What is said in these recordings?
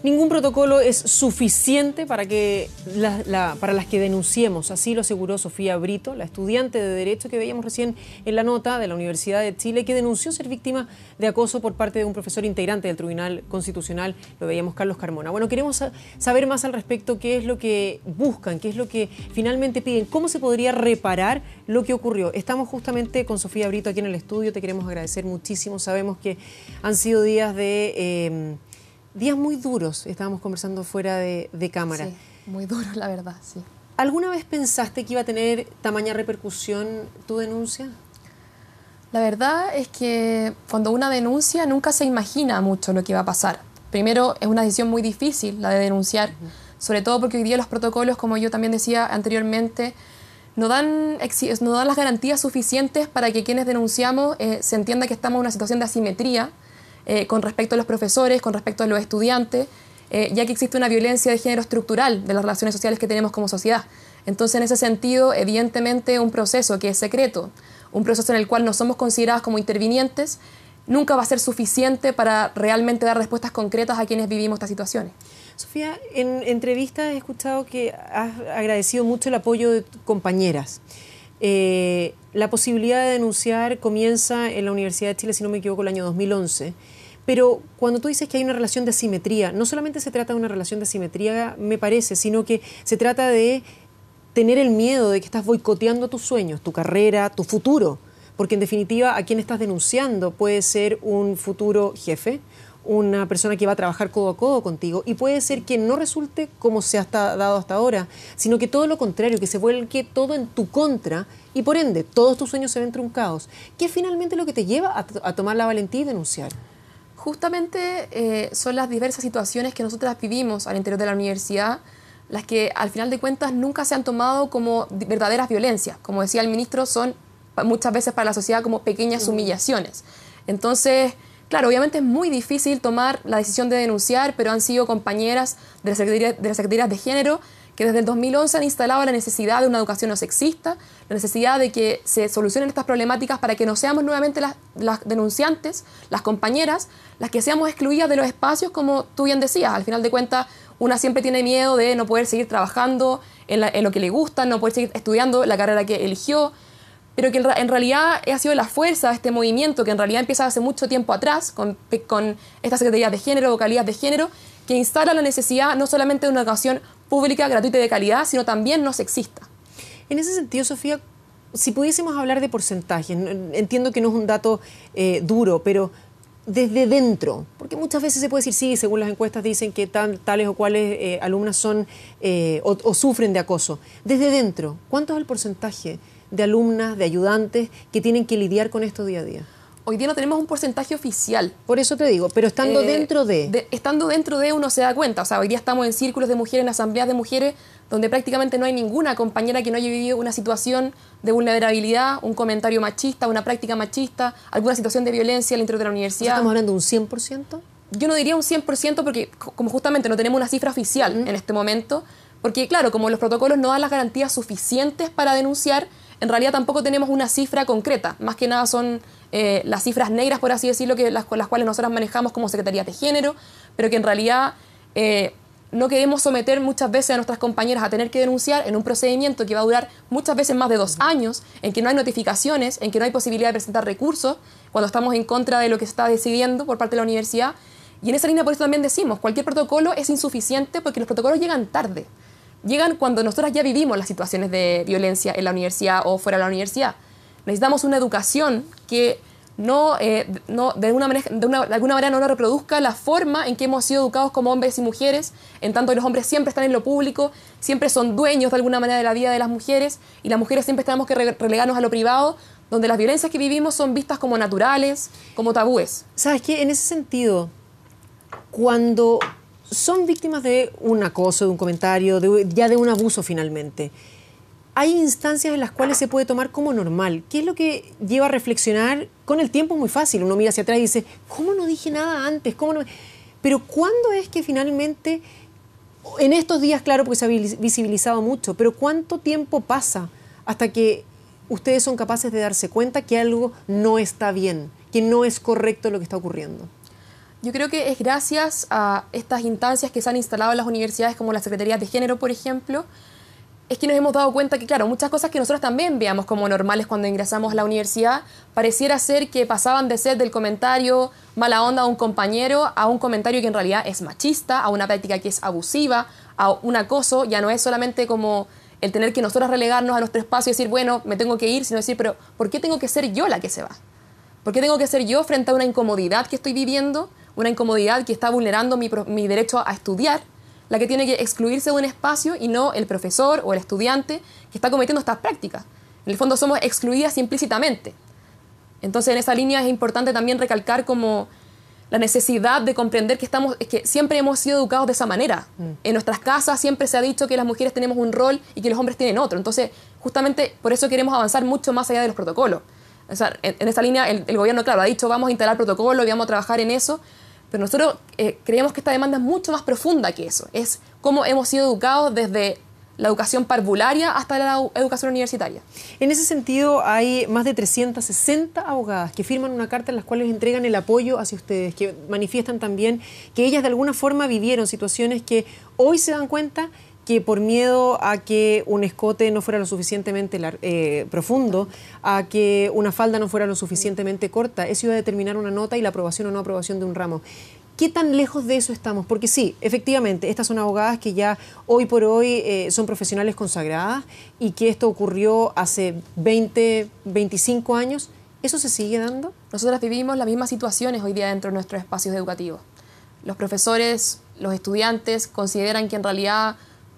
Ningún protocolo es suficiente para que para las que denunciemos, así lo aseguró Sofía Brito, la estudiante de Derecho que veíamos recién en la nota de la Universidad de Chile, que denunció ser víctima de acoso por parte de un profesor integrante del Tribunal Constitucional, lo veíamos Carlos Carmona. Bueno, queremos saber más al respecto, qué es lo que buscan, qué es lo que finalmente piden, cómo se podría reparar lo que ocurrió. Estamos justamente con Sofía Brito aquí en el estudio, te queremos agradecer muchísimo, sabemos que han sido días muy duros, estábamos conversando fuera de cámara. Sí, muy duros, la verdad, sí. ¿Alguna vez pensaste que iba a tener tamaña repercusión tu denuncia? La verdad es que cuando una denuncia nunca se imagina mucho lo que va a pasar. Primero, es una decisión muy difícil la de denunciar, sobre todo porque hoy día los protocolos, como yo también decía anteriormente, no dan las garantías suficientes para que quienes denunciamos se entienda que estamos en una situación de asimetría con respecto a los profesores, con respecto a los estudiantes, ya que existe una violencia de género estructural de las relaciones sociales que tenemos como sociedad. Entonces, en ese sentido, evidentemente, un proceso que es secreto, un proceso en el cual no somos consideradas como intervinientes, nunca va a ser suficiente para realmente dar respuestas concretas a quienes vivimos estas situaciones. Sofía, en entrevistas he escuchado que has agradecido mucho el apoyo de tus compañeras. La posibilidad de denunciar comienza en la Universidad de Chile, si no me equivoco, el año 2011. Pero cuando tú dices que hay una relación de asimetría, no solamente se trata de una relación de asimetría, me parece, sino que se trata de tener el miedo de que estás boicoteando tus sueños, tu carrera, tu futuro. Porque en definitiva, a quien estás denunciando puede ser un futuro jefe, una persona que va a trabajar codo a codo contigo, y puede ser que no resulte como se ha dado hasta ahora, sino que todo lo contrario, que se vuelque todo en tu contra y por ende todos tus sueños se ven truncados. ¿Qué es finalmente lo que te lleva a tomar la valentía y denunciar? Justamente son las diversas situaciones que nosotras vivimos al interior de la universidad las que al final de cuentas nunca se han tomado como verdaderas violencias. Como decía el ministro, son muchas veces para la sociedad como pequeñas humillaciones. Entonces, claro, obviamente es muy difícil tomar la decisión de denunciar, pero han sido compañeras de las secretarías de género que desde el 2011 han instalado la necesidad de una educación no sexista, la necesidad de que se solucionen estas problemáticas para que no seamos nuevamente las denunciantes, las compañeras, las que seamos excluidas de los espacios, como tú bien decías. Al final de cuentas, una siempre tiene miedo de no poder seguir trabajando en lo que le gusta, no poder seguir estudiando la carrera que eligió, pero que en realidad ha sido la fuerza de este movimiento, que en realidad empieza hace mucho tiempo atrás, con estas secretarías de género, vocalías de género, que instala la necesidad no solamente de una educación pública, gratuita y de calidad, sino también no sexista. En ese sentido, Sofía, si pudiésemos hablar de porcentajes, entiendo que no es un dato duro, pero desde dentro, porque muchas veces se puede decir, sí, según las encuestas dicen que tales o cuales alumnas son o sufren de acoso. Desde dentro, ¿cuánto es el porcentaje de alumnas, de ayudantes que tienen que lidiar con esto día a día? Hoy día no tenemos un porcentaje oficial. Por eso te digo, pero estando dentro de... Estando dentro de uno se da cuenta. O sea, hoy día estamos en círculos de mujeres, en asambleas de mujeres, donde prácticamente no hay ninguna compañera que no haya vivido una situación de vulnerabilidad, un comentario machista, una práctica machista, alguna situación de violencia al interior de la universidad. ¿Estamos hablando de un 100%? Yo no diría un 100% porque como justamente no tenemos una cifra oficial en este momento, porque claro, como los protocolos no dan las garantías suficientes para denunciar, en realidad tampoco tenemos una cifra concreta. Más que nada son las cifras negras, por así decirlo, con las cuales nosotras manejamos como Secretarías de Género, pero que en realidad no queremos someter muchas veces a nuestras compañeras a tener que denunciar en un procedimiento que va a durar muchas veces más de 2 años, en que no hay notificaciones, en que no hay posibilidad de presentar recursos, cuando estamos en contra de lo que se está decidiendo por parte de la universidad. Y en esa línea por eso también decimos, cualquier protocolo es insuficiente porque los protocolos llegan tarde. Llegan cuando nosotras ya vivimos las situaciones de violencia en la universidad o fuera de la universidad. Necesitamos una educación que de alguna manera no reproduzca la forma en que hemos sido educados como hombres y mujeres, en tanto que los hombres siempre están en lo público, siempre son dueños de alguna manera de la vida de las mujeres, y las mujeres siempre tenemos que relegarnos a lo privado, donde las violencias que vivimos son vistas como naturales, como tabúes. ¿Sabes qué? En ese sentido, cuando son víctimas de un acoso, de un comentario, ya de un abuso finalmente, hay instancias en las cuales se puede tomar como normal. ¿Qué es lo que lleva a reflexionar? Con el tiempo es muy fácil, uno mira hacia atrás y dice, ¿cómo no dije nada antes? ¿Cómo no? Pero ¿cuándo es que finalmente, en estos días, claro, porque se ha visibilizado mucho, pero cuánto tiempo pasa hasta que ustedes son capaces de darse cuenta que algo no está bien, que no es correcto lo que está ocurriendo? Yo creo que es gracias a estas instancias que se han instalado en las universidades, como las secretarías de género, por ejemplo, es que nos hemos dado cuenta que, claro, muchas cosas que nosotros también veamos como normales cuando ingresamos a la universidad, pareciera ser que pasaban de ser del comentario mala onda a un compañero a un comentario que en realidad es machista, a una práctica que es abusiva, a un acoso. Ya no es solamente como el tener que nosotros relegarnos a nuestro espacio y decir, bueno, me tengo que ir, sino decir, pero ¿por qué tengo que ser yo la que se va? ¿Por qué tengo que ser yo frente a una incomodidad que estoy viviendo, una incomodidad que está vulnerando mi derecho a estudiar, la que tiene que excluirse de un espacio y no el profesor o el estudiante que está cometiendo estas prácticas? En el fondo somos excluidas implícitamente. Entonces, en esa línea es importante también recalcar como la necesidad de comprender que siempre hemos sido educados de esa manera. En nuestras casas siempre se ha dicho que las mujeres tenemos un rol y que los hombres tienen otro. Entonces, justamente por eso queremos avanzar mucho más allá de los protocolos. O sea, en esa línea el gobierno, claro, ha dicho vamos a instalar protocolos y vamos a trabajar en eso, pero nosotros creemos que esta demanda es mucho más profunda que eso. Es cómo hemos sido educados desde la educación parvularia hasta la educación universitaria. En ese sentido, hay más de 360 abogadas que firman una carta en las cuales entregan el apoyo hacia ustedes, que manifiestan también que ellas de alguna forma vivieron situaciones que hoy se dan cuenta que por miedo a que un escote no fuera lo suficientemente profundo, a que una falda no fuera lo suficientemente corta, eso iba a determinar una nota y la aprobación o no aprobación de un ramo. ¿Qué tan lejos de eso estamos? Porque sí, efectivamente, estas son abogadas que ya hoy por hoy son profesionales consagradas y que esto ocurrió hace 20, 25 años. ¿Eso se sigue dando? Nosotras vivimos las mismas situaciones hoy día dentro de nuestros espacios educativos. Los profesores, los estudiantes consideran que en realidad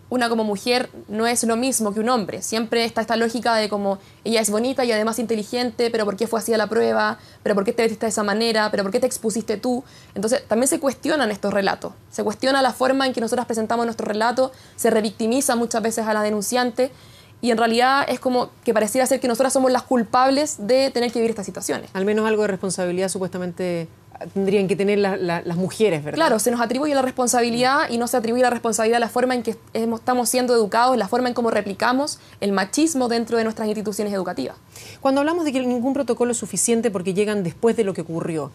una como mujer no es lo mismo que un hombre. Siempre está esta lógica de como ella es bonita y además inteligente, pero ¿por qué fue así a la prueba? ¿Pero por qué te vestiste de esa manera? ¿Pero por qué te expusiste tú? Entonces también se cuestionan estos relatos. Se cuestiona la forma en que nosotros presentamos nuestro relato, se revictimiza muchas veces a la denunciante y en realidad es como que pareciera ser que nosotras somos las culpables de tener que vivir estas situaciones. Al menos algo de responsabilidad supuestamente tendrían que tener las mujeres, ¿verdad? Claro, se nos atribuye la responsabilidad y no se atribuye la responsabilidad a la forma en que estamos siendo educados, la forma en cómo replicamos el machismo dentro de nuestras instituciones educativas. Cuando hablamos de que ningún protocolo es suficiente porque llegan después de lo que ocurrió,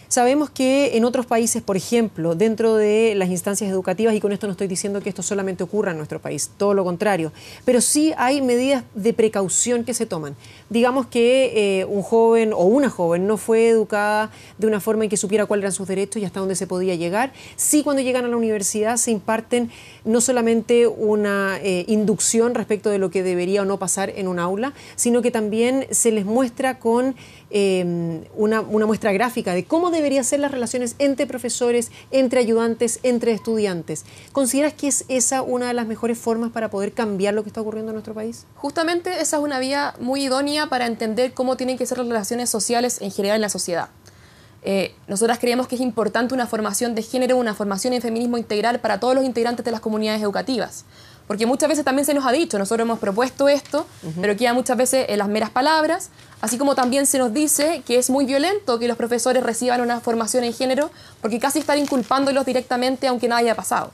sabemos que en otros países, por ejemplo, dentro de las instancias educativas, y con esto no estoy diciendo que esto solamente ocurra en nuestro país, todo lo contrario, pero sí hay medidas de precaución que se toman. Digamos que un joven o una joven no fue educada de una forma en que supiera cuáles eran sus derechos y hasta dónde se podía llegar. Sí, cuando llegan a la universidad se imparten no solamente una inducción respecto de lo que debería o no pasar en un aula, sino que también se les muestra con una muestra gráfica de cómo deberían ser las relaciones entre profesores, entre ayudantes, entre estudiantes. ¿Consideras que es esa una de las mejores formas para poder cambiar lo que está ocurriendo en nuestro país? Justamente esa es una vía muy idónea para entender cómo tienen que ser las relaciones sociales en general en la sociedad. Nosotras creemos que es importante una formación de género, una formación en feminismo integral para todos los integrantes de las comunidades educativas. Porque muchas veces también se nos ha dicho, nosotros hemos propuesto esto, pero queda muchas veces en las meras palabras, así como también se nos dice que es muy violento que los profesores reciban una formación en género, porque casi están inculpándolos directamente aunque nada haya pasado.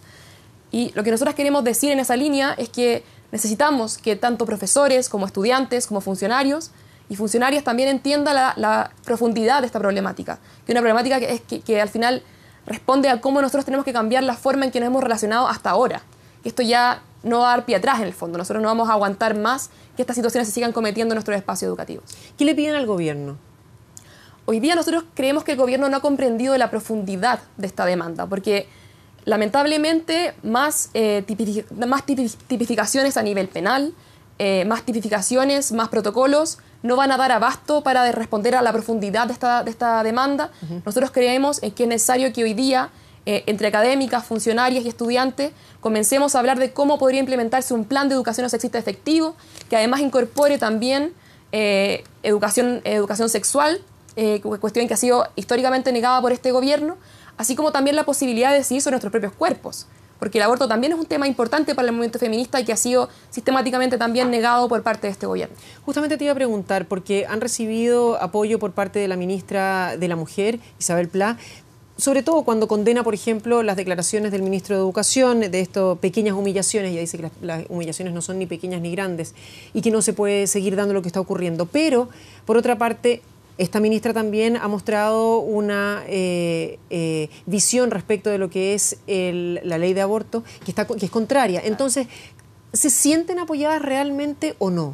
Y lo que nosotras queremos decir en esa línea es que necesitamos que tanto profesores como estudiantes, como funcionarios y funcionarias también entiendan la profundidad de esta problemática, que una problemática que al final responde a cómo nosotros tenemos que cambiar la forma en que nos hemos relacionado hasta ahora. Que esto ya no va a dar pie atrás en el fondo. Nosotros no vamos a aguantar más que estas situaciones se sigan cometiendo en nuestros espacios educativos. ¿Qué le piden al gobierno? Hoy día nosotros creemos que el gobierno no ha comprendido la profundidad de esta demanda, porque lamentablemente más tipificaciones a nivel penal, más tipificaciones, más protocolos, no van a dar abasto para responder a la profundidad de esta demanda. Nosotros creemos que es necesario que hoy día entre académicas, funcionarias y estudiantes, comencemos a hablar de cómo podría implementarse un plan de educación no sexista efectivo, que además incorpore también educación sexual, cuestión que ha sido históricamente negada por este gobierno, así como también la posibilidad de decidir sobre nuestros propios cuerpos, porque el aborto también es un tema importante para el movimiento feminista y que ha sido sistemáticamente también negado por parte de este gobierno. Justamente te iba a preguntar, porque han recibido apoyo por parte de la ministra de la Mujer, Isabel Pla, sobre todo cuando condena, por ejemplo, las declaraciones del ministro de Educación de estas pequeñas humillaciones. Ella dice que las humillaciones no son ni pequeñas ni grandes y que no se puede seguir dando lo que está ocurriendo. Pero, por otra parte, esta ministra también ha mostrado una visión respecto de lo que es la ley de aborto que es contraria. Entonces, ¿se sienten apoyadas realmente o no?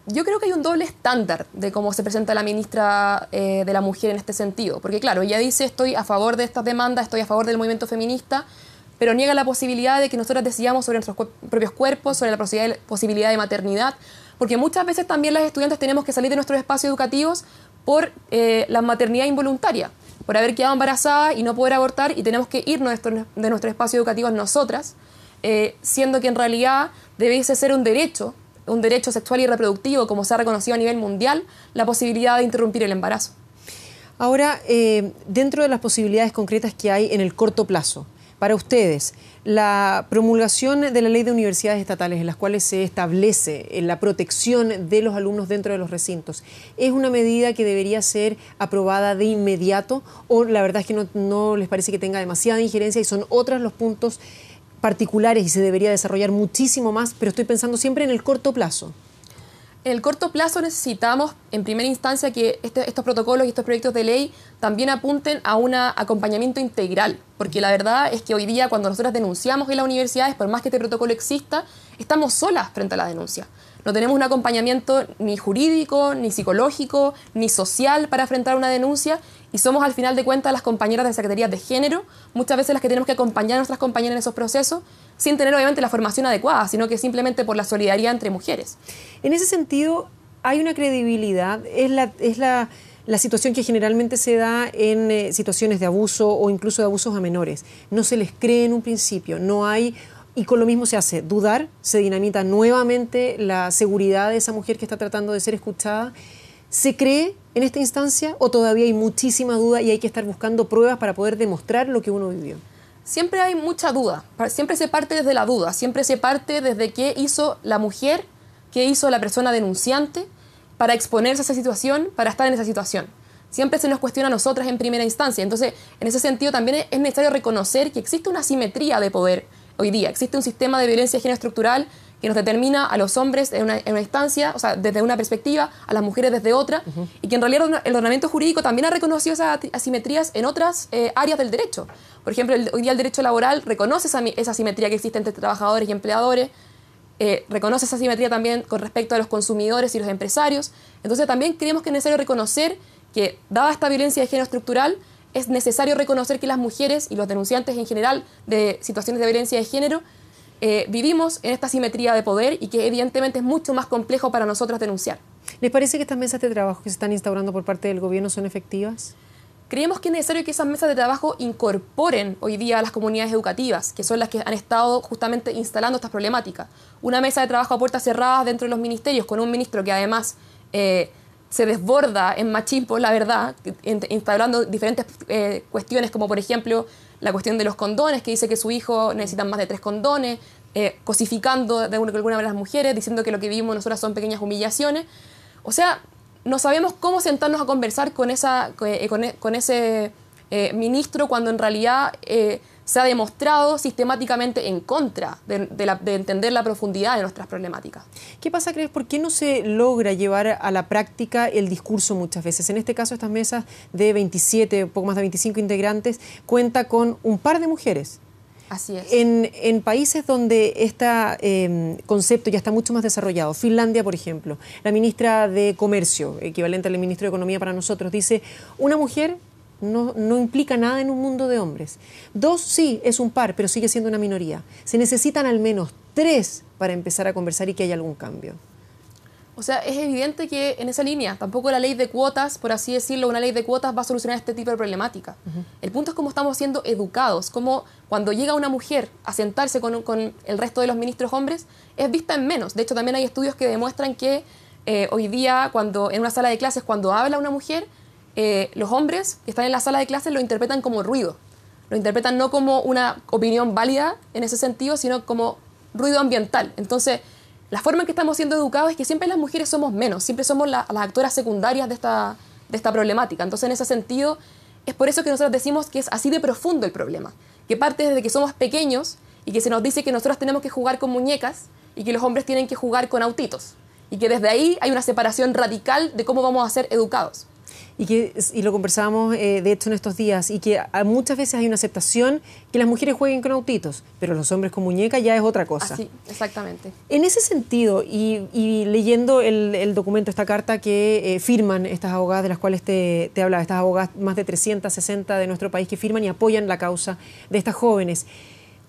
Yo creo que hay un doble estándar de cómo se presenta la ministra de la Mujer en este sentido. Porque claro, ella dice estoy a favor de estas demandas, estoy a favor del movimiento feminista, pero niega la posibilidad de que nosotras decidamos sobre nuestros propios cuerpos, sobre la posibilidad de maternidad, porque muchas veces también las estudiantes tenemos que salir de nuestros espacios educativos por la maternidad involuntaria, por haber quedado embarazada y no poder abortar, y tenemos que irnos de nuestros espacios educativos nosotras, siendo que en realidad debiese ser un derecho sexual y reproductivo, como se ha reconocido a nivel mundial, la posibilidad de interrumpir el embarazo. Ahora, dentro de las posibilidades concretas que hay en el corto plazo, para ustedes, la promulgación de la ley de universidades estatales en las cuales se establece la protección de los alumnos dentro de los recintos, ¿es una medida que debería ser aprobada de inmediato o la verdad es que no les parece que tenga demasiada injerencia y son otros los puntos particulares y se debería desarrollar muchísimo más, pero estoy pensando siempre en el corto plazo? En el corto plazo necesitamos, en primera instancia, que estos protocolos y estos proyectos de ley también apunten a un acompañamiento integral, porque la verdad es que hoy día cuando nosotros denunciamos en las universidades, por más que este protocolo exista, estamos solas frente a la denuncia. No tenemos un acompañamiento ni jurídico, ni psicológico, ni social para enfrentar una denuncia y somos al final de cuentas las compañeras de Secretarías de Género, muchas veces las que tenemos que acompañar a nuestras compañeras en esos procesos, sin tener obviamente la formación adecuada, sino que simplemente por la solidaridad entre mujeres. En ese sentido, hay una credibilidad, es la situación que generalmente se da en situaciones de abuso o incluso de abusos a menores. No se les cree en un principio, no hay... Y con lo mismo se hace dudar, se dinamita nuevamente la seguridad de esa mujer que está tratando de ser escuchada. ¿Se cree en esta instancia o todavía hay muchísima duda y hay que estar buscando pruebas para poder demostrar lo que uno vivió? Siempre hay mucha duda, siempre se parte desde la duda, siempre se parte desde qué hizo la mujer, qué hizo la persona denunciante para exponerse a esa situación, para estar en esa situación. Siempre se nos cuestiona a nosotras en primera instancia. Entonces, en ese sentido también es necesario reconocer que existe una asimetría de poder hoy día. Existe un sistema de violencia de género estructural que nos determina a los hombres en una instancia, o sea, desde una perspectiva, a las mujeres desde otra, y que en realidad el ordenamiento jurídico también ha reconocido esas asimetrías en otras áreas del derecho. Por ejemplo, hoy día el derecho laboral reconoce esa asimetría que existe entre trabajadores y empleadores, reconoce esa asimetría también con respecto a los consumidores y los empresarios. Entonces también creemos que es necesario reconocer que, dada esta violencia de género estructural, es necesario reconocer que las mujeres y los denunciantes en general de situaciones de violencia de género vivimos en esta asimetría de poder y que evidentemente es mucho más complejo para nosotras denunciar. ¿Les parece que estas mesas de trabajo que se están instaurando por parte del gobierno son efectivas? Creemos que es necesario que esas mesas de trabajo incorporen hoy día a las comunidades educativas, que son las que han estado justamente instalando estas problemáticas. Una mesa de trabajo a puertas cerradas dentro de los ministerios, con un ministro que además se desborda en machismo, la verdad, instaurando diferentes cuestiones, como por ejemplo la cuestión de los condones, que dice que su hijo necesita más de 3 condones, cosificando de alguna manera a las mujeres, diciendo que lo que vivimos nosotras son pequeñas humillaciones. O sea, no sabemos cómo sentarnos a conversar con ese ministro cuando en realidad se ha demostrado sistemáticamente en contra de entender la profundidad de nuestras problemáticas. ¿Qué pasa, crees? ¿Por qué no se logra llevar a la práctica el discurso muchas veces? En este caso, estas mesas de 27, poco más de 25 integrantes, cuenta con un par de mujeres. Así es. En países donde este concepto ya está mucho más desarrollado, Finlandia, por ejemplo, la ministra de Comercio, equivalente al ministro de Economía para nosotros, dice, una mujer no implica nada en un mundo de hombres. 2, sí, es un par, pero sigue siendo una minoría. Se necesitan al menos 3 para empezar a conversar y que haya algún cambio. O sea, es evidente que en esa línea, tampoco la ley de cuotas, por así decirlo, una ley de cuotas va a solucionar este tipo de problemática. El punto es cómo estamos siendo educados, cómo cuando llega una mujer a sentarse con el resto de los ministros hombres, es vista en menos. De hecho, también hay estudios que demuestran que hoy día, en una sala de clases, cuando habla una mujer, los hombres que están en la sala de clases lo interpretan como ruido. Lo interpretan no como una opinión válida en ese sentido, sino como ruido ambiental. Entonces, la forma en que estamos siendo educados es que siempre las mujeres somos menos, siempre somos las actoras secundarias de esta problemática. Entonces, en ese sentido, es por eso que nosotros decimos que es así de profundo el problema, que parte desde que somos pequeños y que se nos dice que nosotros tenemos que jugar con muñecas y que los hombres tienen que jugar con autitos, y que desde ahí hay una separación radical de cómo vamos a ser educados. y lo conversábamos de hecho en estos días, y que muchas veces hay una aceptación que las mujeres jueguen con autitos, pero los hombres con muñecas ya es otra cosa. Así, exactamente. En ese sentido, y leyendo el documento, esta carta que firman estas abogadas de las cuales te hablaba, estas abogadas, más de 360 de nuestro país que firman y apoyan la causa de estas jóvenes,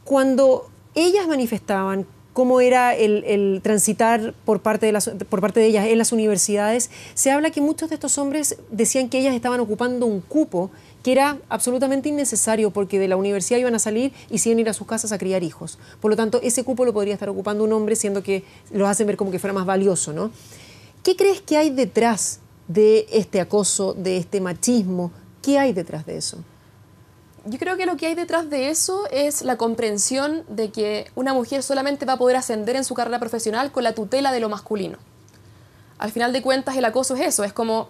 cuando ellas manifestaban cómo era el transitar por parte de ellas en las universidades, se habla que muchos de estos hombres decían que ellas estaban ocupando un cupo que era absolutamente innecesario porque de la universidad iban a salir y se iban a ir a sus casas a criar hijos. Por lo tanto, ese cupo lo podría estar ocupando un hombre, siendo que los hacen ver como que fuera más valioso, ¿no? ¿Qué crees que hay detrás de este acoso, de este machismo? ¿Qué hay detrás de eso? Yo creo que lo que hay detrás de eso es la comprensión de que una mujer solamente va a poder ascender en su carrera profesional con la tutela de lo masculino. Al final de cuentas, el acoso es eso, es como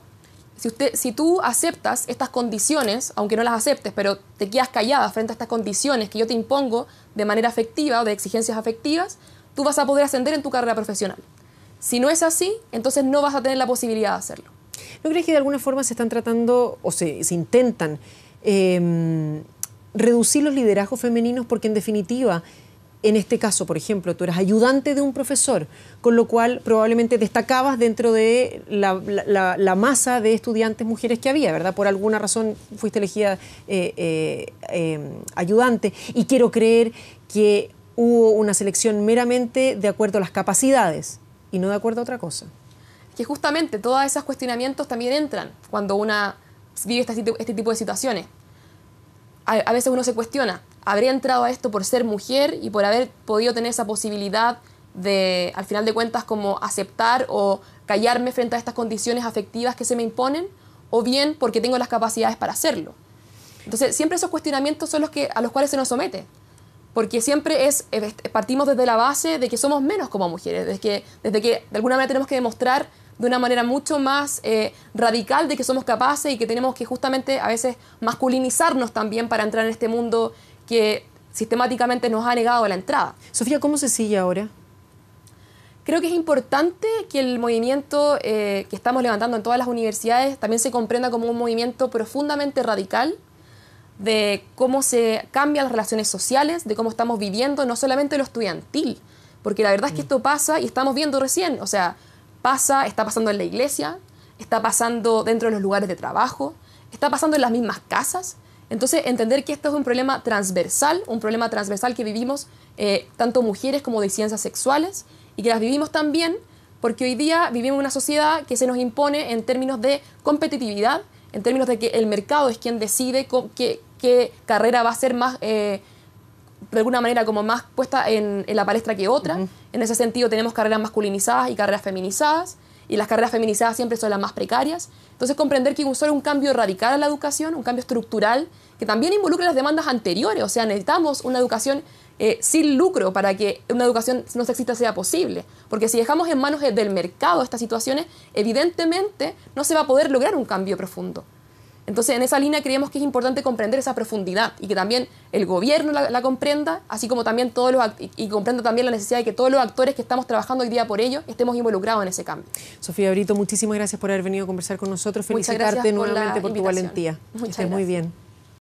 si tú aceptas estas condiciones, aunque no las aceptes, pero te quedas callada frente a estas condiciones que yo te impongo de manera afectiva o de exigencias afectivas, tú vas a poder ascender en tu carrera profesional. Si no es así, entonces no vas a tener la posibilidad de hacerlo. ¿No crees que de alguna forma se están tratando o se intentan reducir los liderazgos femeninos? Porque en definitiva, en este caso, por ejemplo, tú eras ayudante de un profesor, con lo cual probablemente destacabas dentro de la masa de estudiantes mujeres que había, ¿verdad? Por alguna razón fuiste elegida ayudante, y quiero creer que hubo una selección meramente de acuerdo a las capacidades y no de acuerdo a otra cosa. Que justamente todos esos cuestionamientos también entran cuando una vive este tipo de situaciones. A veces uno se cuestiona, ¿habré entrado a esto por ser mujer y por haber podido tener esa posibilidad de, al final de cuentas, como aceptar o callarme frente a estas condiciones afectivas que se me imponen? ¿O bien porque tengo las capacidades para hacerlo? Entonces, siempre esos cuestionamientos son a los cuales se nos somete. Porque siempre partimos desde la base de que somos menos como mujeres, desde que de alguna manera tenemos que demostrar de una manera mucho más radical de que somos capaces y que tenemos que justamente a veces masculinizarnos también para entrar en este mundo que sistemáticamente nos ha negado la entrada. Sofía, ¿cómo se sigue ahora? Creo que es importante que el movimiento que estamos levantando en todas las universidades también se comprenda como un movimiento profundamente radical de cómo se cambian las relaciones sociales, de cómo estamos viviendo no solamente lo estudiantil, porque la verdad es que esto pasa y estamos viendo recién, o sea, está pasando en la iglesia, está pasando dentro de los lugares de trabajo, está pasando en las mismas casas. Entonces, entender que esto es un problema transversal que vivimos tanto mujeres como disidencias sexuales, y que las vivimos también porque hoy día vivimos en una sociedad que se nos impone en términos de competitividad, en términos de que el mercado es quien decide qué carrera va a ser más, de alguna manera, como más puesta en la palestra que otra. En ese sentido tenemos carreras masculinizadas y carreras feminizadas, y las carreras feminizadas siempre son las más precarias. Entonces, comprender que solo un cambio radical a la educación, un cambio estructural, que también involucra las demandas anteriores, o sea, necesitamos una educación sin lucro para que una educación no sexista sea posible. Porque si dejamos en manos del mercado estas situaciones, evidentemente no se va a poder lograr un cambio profundo. Entonces, en esa línea creemos que es importante comprender esa profundidad y que también el gobierno la comprenda, así como también y comprenda también la necesidad de que todos los actores que estamos trabajando hoy día por ello estemos involucrados en ese cambio. Sofía Brito, muchísimas gracias por haber venido a conversar con nosotros. Felicitarte nuevamente por tu valentía. Muchas gracias. Muy bien.